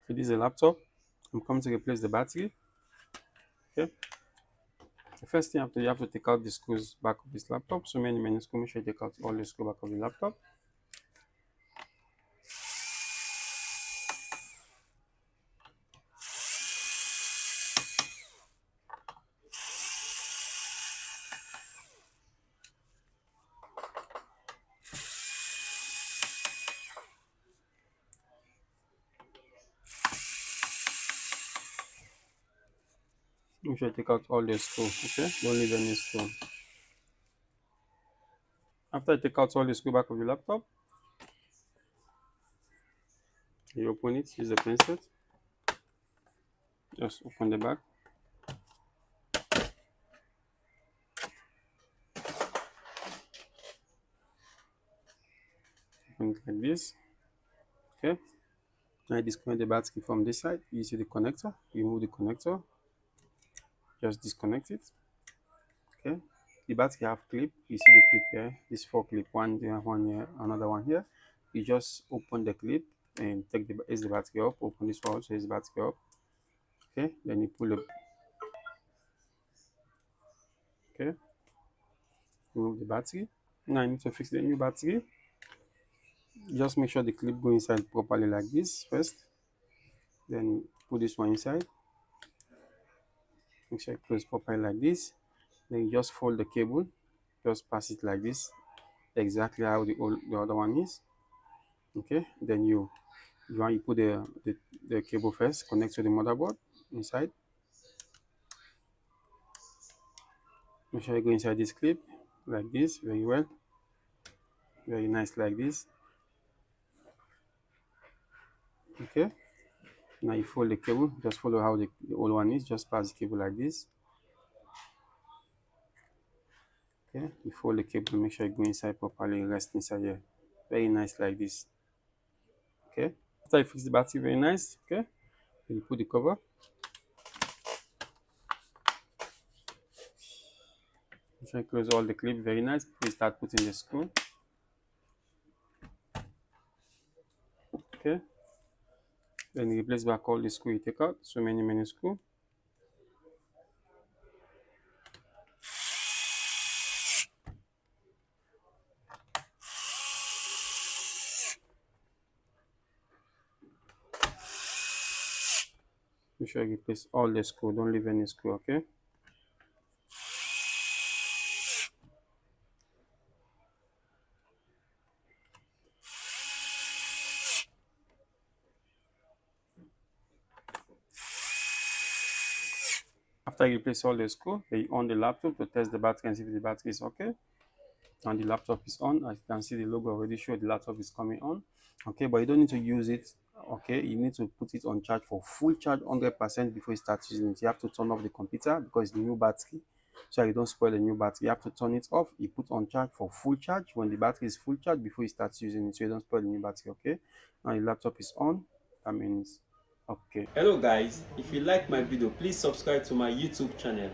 Okay, this is a laptop. I'm coming to replace the battery. Okay. The first thing you have to take out the screws back of this laptop. So many screws. Make sure you take out all the screws back of the laptop. Make sure you take out all the screws. Okay, don't leave any screw. After you take out all the screw back of the laptop, you open it. Use the pencil. Just open the back. Open it like this. Okay. Now I disconnect the battery from this side. You see the connector. Remove the connector. Just disconnect it. Okay. The battery have clip. You see the clip here. This 4 clip. One here, one here, another one here. You just open the clip and take the raise the battery up. Open this one, so raise the battery up. Okay. Then you pull the okay. Remove the battery. Now I need to fix the new battery. Just make sure the clip go inside properly like this first. Then put this one inside. Make sure it close properly like this. Then you just fold the cable. Just pass it like this. Exactly how the other one is. Okay. Then you want you put the cable first. Connect to the motherboard inside. Make sure you go inside this clip like this very well. Very nice like this. Okay. Now you fold the cable. Just follow how the old one is. Just pass the cable like this. Okay, you fold the cable, make sure you go inside properly, rest inside here. Very nice like this. Okay, after you fix the battery very nice, okay, then you put the cover. Make sure you close all the clip very nice before you start putting the screw. Okay, then you replace back all the screw you take out, so many screw. Make sure you replace all the screw, don't leave any screw, okay. After you replace all the screw, then you on the laptop to test the battery and see if the battery is okay. And the laptop is on. As you can see, the logo already showed the laptop is coming on. Okay, but you don't need to use it. Okay, you need to put it on charge for full charge 100% before you start using it. You have to turn off the computer because it's the new battery, so you don't spoil the new battery. You have to turn it off. You put on charge for full charge when the battery is full charge before you start using it, so you don't spoil the new battery. Okay, now the laptop is on. That means okay. Hello guys, if you like my video, please subscribe to my YouTube channel.